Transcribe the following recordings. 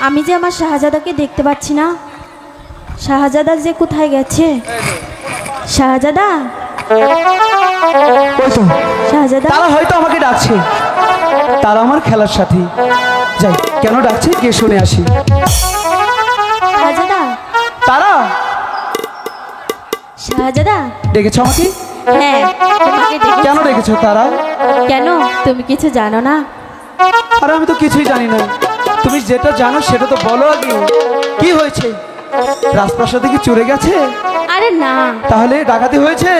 আমি যে আমার শাহজাদাকে দেখতে পাচ্ছি না। শাহজাদা যে কোথায় গেছে? শাহজাদা, শাহজাদা। তারা হয়তো আমাকে ডাকছে, তারা আমার খেলার সাথী। যাই, কেন ডাকছে গিয়ে শুনে আসি। শাহজাদা, তারা শাহজাদা, ডেকেছো আমাকে? হ্যাঁ, তোমাকে ডেকেছি। কেন ডেকেছো তারা? কেন, তুমি কিছু জানো না? আরে আমি তো কিছুই জানি না। তুমি যেটা জানো সেটা তো বলো আগে। কি হয়েছে? রাজপ্রাসাদে কি চড়ে গেছে? আরে না। তাহলে ডাকাতি হয়েছে?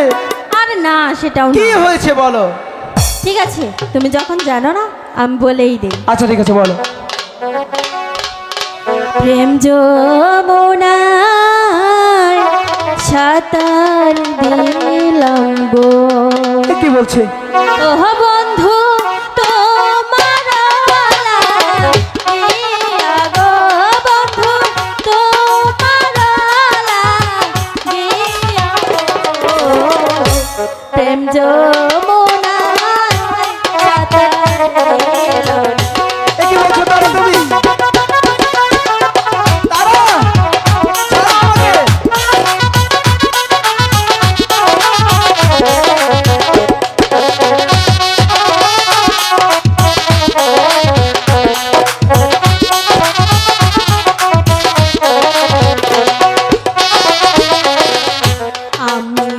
আরে না, সেটাও কি না। হয়েছে বলো। ঠিক আছে, তুমি যখন জানো না আমি বলেই দেই। আচ্ছা ঠিক আছে, বলো। প্রেম যমুনায় সাঁতার দিলাম গো। এ কি বলছে? ওহ বন্ধু তোমার ওয়ালা দিয়া গো, বন্ধু তোমার ওয়ালা দিয়া গো। প্রেম যমুনায় সাঁতার দিলাম। এ কি বলছো তারা তুমি? তারা! ছাড়ো আমাকে!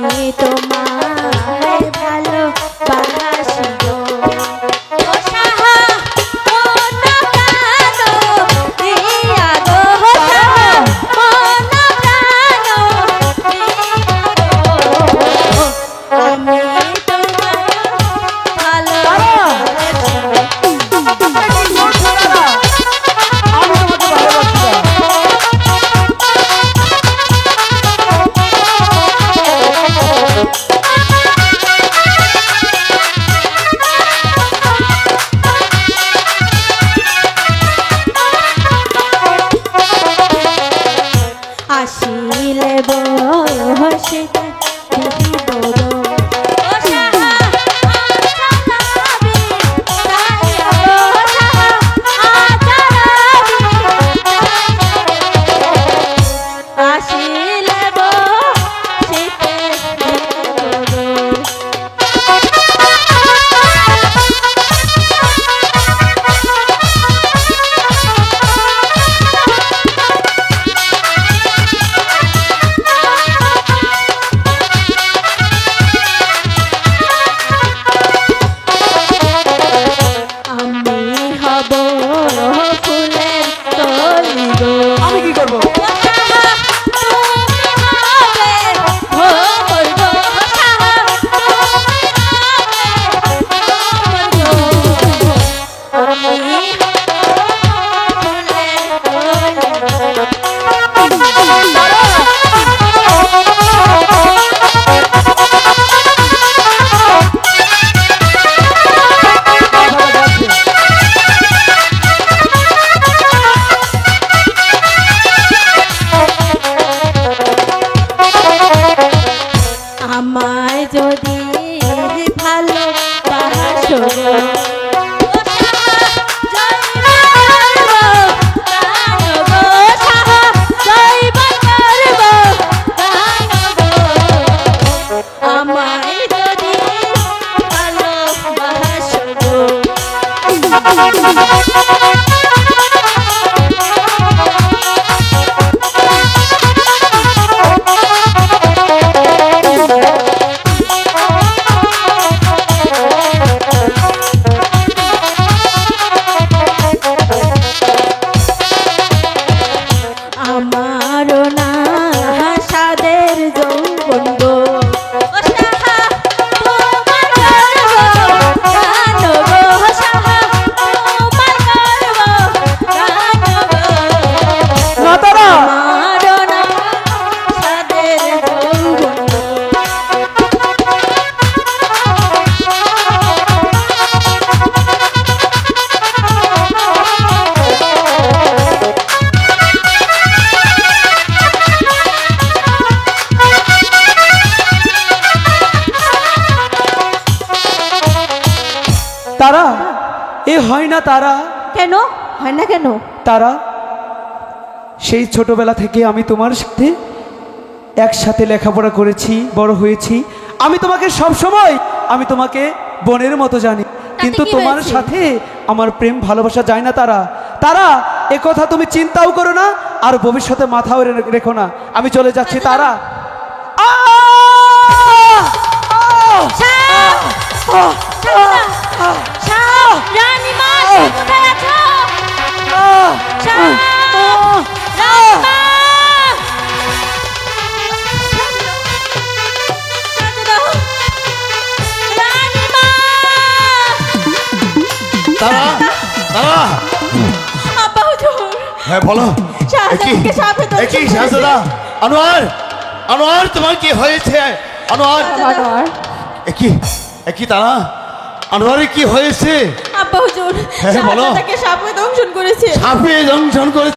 আমি তোমায় ভালোবাসি গো। ও সাহা, মন প্রাণ দিয়া গো, সাহা, মন প্রাণ দিয়া গো। আমি তোমায় ভালোবাসি। এ কি করছো তারা? আমি তোমাকে ভালোবাসি না। আসিলে বসিতে দিব গো। ও সাহা, আচারাবি তাইয়া গো, সাহা, আচারাবি তাইয়া গো। আসিলে বসিতে দিব গো। আমি হব ফুলের তলি গো। আমি কি করবো? ও সাহা, তুমি হবে ভোর গো, সাহা, তুমি হবে ভোর গো। আমি হব ফুলের তলি গো। মাথাটা গেছে। আমায় যদি ভালোবাসো গো, ও সাহা, জয়বার করবো গান গো, সাহা, জয়বার করবো গান গো। আমায় যদি ভালোবাসো গো। আমারও না সাদের যৌবন গো। ও সাহা, তোমার গর্ব গান গো, সাহা, তোমার গর্ব গান গো। না তারা! আমারও না সাদের যৌবন গো। তারা! এ হয় না তারা। কেন হয় না? কেন? তারা সেই ছোটবেলা থেকে আমি তোমার সাথে একসাথে লেখাপড়া করেছি, বড় হয়েছি। আমি তোমাকে সব সময় আমি তোমাকে বোনের মতো জানি, কিন্তু কি তোমার হয়েছে? সাথে আমার প্রেম ভালোবাসা যায় না। তারা এ কথা তুমি চিন্তাও করো না, আর ভবিষ্যতে মাথাও রেখো না। আমি চলে যাচ্ছি তারা। রানীমা কোথায় আছো? তারা তারা আব্বা হুজুর, হ্যাঁ বলো। শাহজাদাকে সাপে দংশন একই করেছে। শাহজাদা। আনোয়ার, আনোয়ার তোমার কি হয়েছে? আনোয়ার, একই একই তারা, আনোয়ারের কি হয়েছে? আব্বা হুজুর, হ্যাঁ, বলো। শাহজাদাকে সাপে দংশন করেছে। সাপে দংশন করে